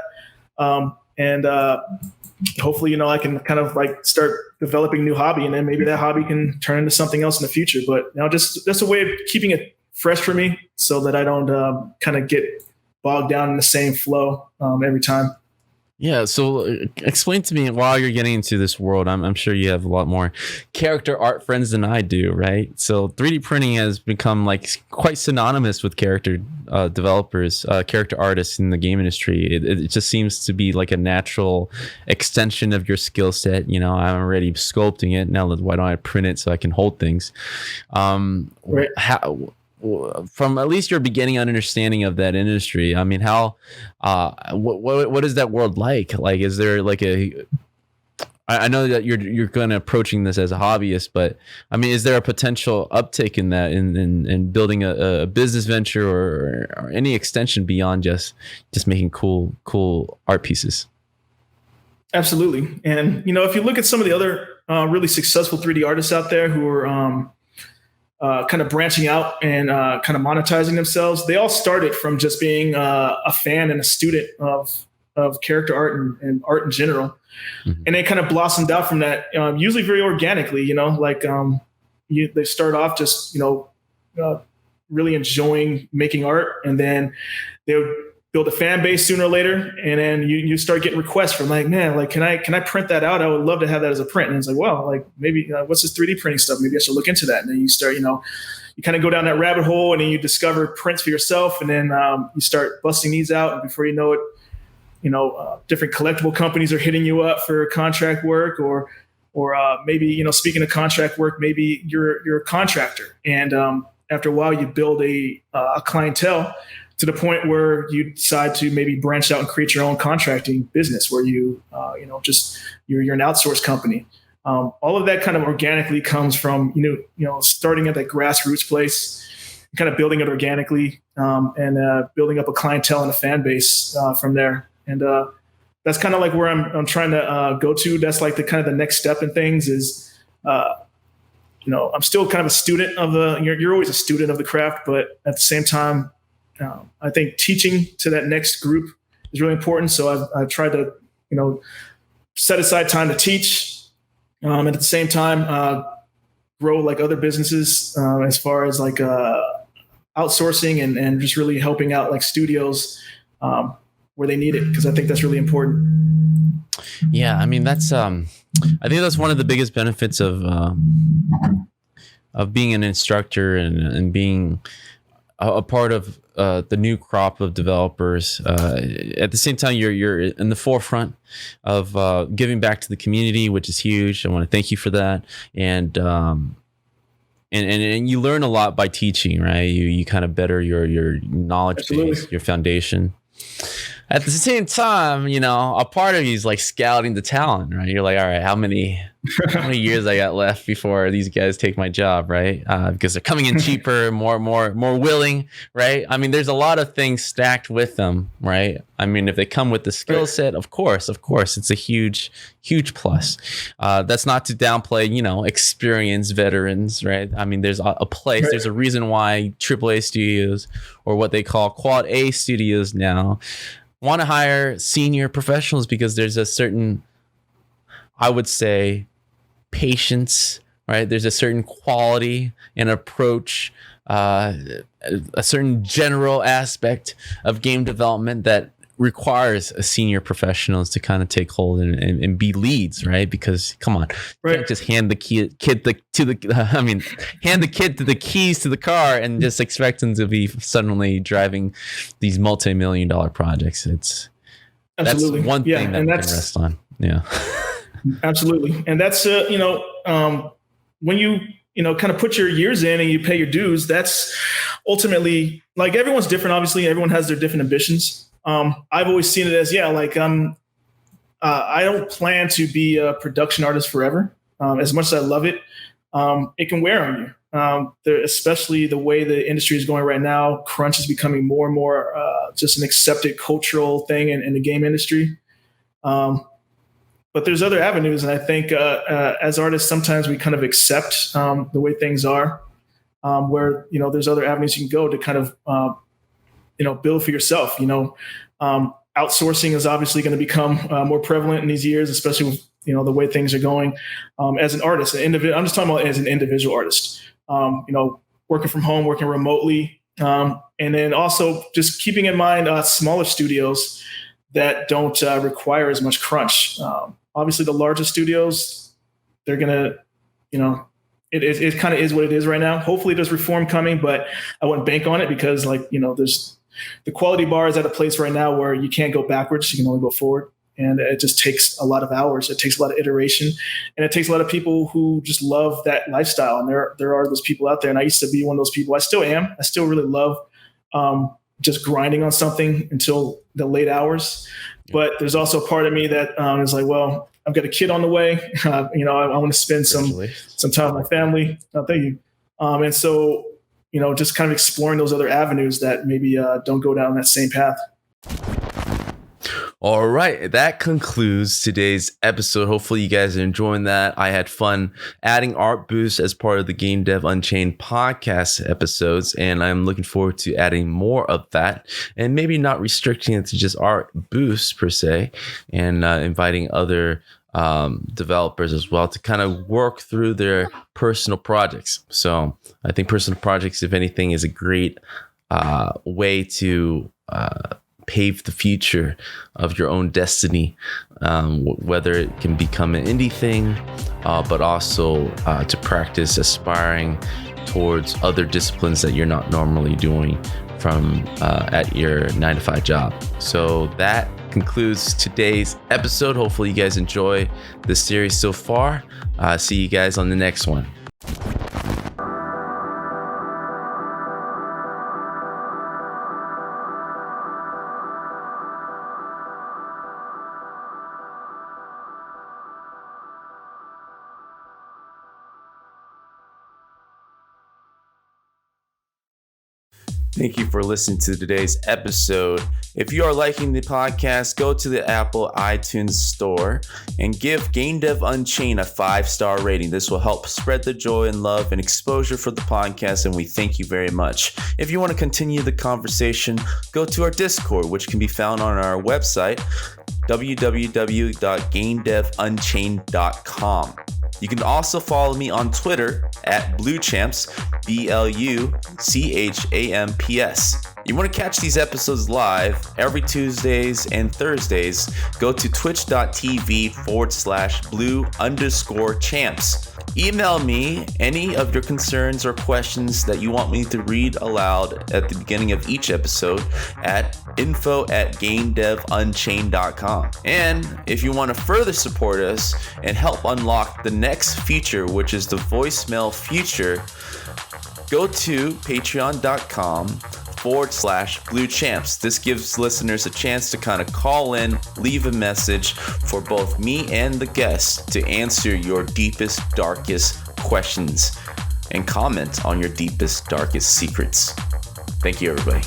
And hopefully, you know, I can kind of like start developing new hobby, and then maybe that hobby can turn into something else in the future. But you know, just a way of keeping it fresh for me, so that I don't kind of get bogged down in the same flow every time. Yeah. So explain to me, while you're getting into this world, I'm sure you have a lot more character art friends than I do, right? So 3D printing has become like quite synonymous with character developers, character artists in the game industry. It just seems to be like a natural extension of your skill set. You know, I'm already sculpting it. Now why don't I print it so I can hold things? Right. From at least your beginning understanding of that industry, I mean, how what is that world like? Like, is there like I know that you're going to approaching this as a hobbyist, but I mean, is there a potential uptake in that in building a business venture or any extension beyond just making cool art pieces? Absolutely. And, if you look at some of the other really successful 3D artists out there who are kind of branching out and kind of monetizing themselves, they all started from just being a fan and a student of character art and art in general. Mm-hmm. And they kind of blossomed out from that, usually very organically, they start off just, really enjoying making art, and then they would build a fan base sooner or later. And then you start getting requests from man, can I print that out? I would love to have that as a print. And it's like, well, maybe what's this 3D printing stuff? Maybe I should look into that. And then you start, you kind of go down that rabbit hole, and then you discover prints for yourself. And then you start busting these out. And before you know it, different collectible companies are hitting you up for contract work, or maybe, speaking of contract work, maybe you're a contractor. And after a while, you build a clientele to the point where you decide to maybe branch out and create your own contracting business, where you're an outsourced company. All of that kind of organically comes from, starting at that grassroots place, kind of building it organically, and building up a clientele and a fan base from there. And that's kind of like where I'm trying to go to. That's like the kind of the next step in things is, I'm still kind of a student of you're always a student of the craft, but at the same time, I think teaching to that next group is really important. So I've tried to, set aside time to teach, and at the same time, grow like other businesses, as far as like outsourcing and just really helping out like studios where they need it, because I think that's really important. Yeah, I mean that's I think that's one of the biggest benefits of being an instructor and being a part of the new crop of developers. At the same time, you're in the forefront of giving back to the community, which is huge. I want to thank you for that. And you learn a lot by teaching, right? You kind of better your knowledge Absolutely. base, your foundation. At the same time, a part of you is like scouting the talent, right? You're like, all right, how many years I got left before these guys take my job, right? Because they're coming in cheaper, more willing, right? I mean, there's a lot of things stacked with them, right? I mean, if they come with the skill set, of course, it's a huge plus. That's not to downplay, experienced veterans, right? I mean, there's a place, right. There's a reason why AAA studios, or what they call Quad A studios now, want to hire senior professionals, because there's a certain, I would say, patience, right? There's a certain quality and approach, a certain general aspect of game development that requires a senior professionals to kind of take hold and be leads, right? Because come on, right. You can't just hand the kid to the keys to the car and just expect them to be suddenly driving these multi-million-dollar projects. Absolutely. That's one thing that we can rest on. Yeah. Absolutely. And that's, when you, kind of put your years in and you pay your dues, that's ultimately, like, everyone's different. Obviously, everyone has their different ambitions. I've always seen it as, I don't plan to be a production artist forever. As much as I love it, it can wear on you. Especially the way the industry is going right now, crunch is becoming more and more just an accepted cultural thing in the game industry. But there's other avenues, and I think as artists, sometimes we kind of accept the way things are, where there's other avenues you can go to kind of build for yourself. Outsourcing is obviously going to become more prevalent in these years, especially with the way things are going. As an artist, I'm just talking about as an individual artist. Working from home, working remotely, and then also just keeping in mind smaller studios that don't require as much crunch. Obviously, the largest studios, they're gonna, it kind of is what it is right now. Hopefully, there's reform coming, but I wouldn't bank on it, because there's the quality bar is at a place right now where you can't go backwards; you can only go forward, and it just takes a lot of hours. It takes a lot of iteration, and it takes a lot of people who just love that lifestyle. And there are those people out there, and I used to be one of those people. I still am. I still really love just grinding on something until the late hours. But there's also a part of me that is like, well, I've got a kid on the way. I want to spend some time with my family. Thank you. And so, just kind of exploring those other avenues that maybe don't go down that same path. All right, that concludes today's episode. Hopefully you guys are enjoying that. I had fun adding Art Boost as part of the Game Dev Unchained podcast episodes, and I'm looking forward to adding more of that, and maybe not restricting it to just Art Boost per se, and inviting other developers as well to kind of work through their personal projects. So I think personal projects, if anything, is a great way to pave the future of your own destiny, whether it can become an indie thing, but also to practice aspiring towards other disciplines that you're not normally doing from at your 9-to-5 job. So that concludes today's episode. Hopefully you guys enjoy this series so far. See you guys on the next one. Thank you for listening to today's episode. If you are liking the podcast, go to the Apple iTunes store and give Game Dev Unchained a 5-star rating. This will help spread the joy and love and exposure for the podcast, and we thank you very much. If you want to continue the conversation, go to our Discord, which can be found on our website, www.gamedevunchained.com. You can also follow me on Twitter at BlueChamps, BlueChamps. You want to catch these episodes live every Tuesdays and Thursdays, go to twitch.tv/blue_champs. Email me any of your concerns or questions that you want me to read aloud at the beginning of each episode at info@gamedevunchained.com. And if you want to further support us and help unlock the next feature, which is the voicemail feature, go to patreon.com/BlueChamps. This gives listeners a chance to kind of call in, leave a message for both me and the guests to answer your deepest, darkest questions and comment on your deepest, darkest secrets. Thank you, everybody.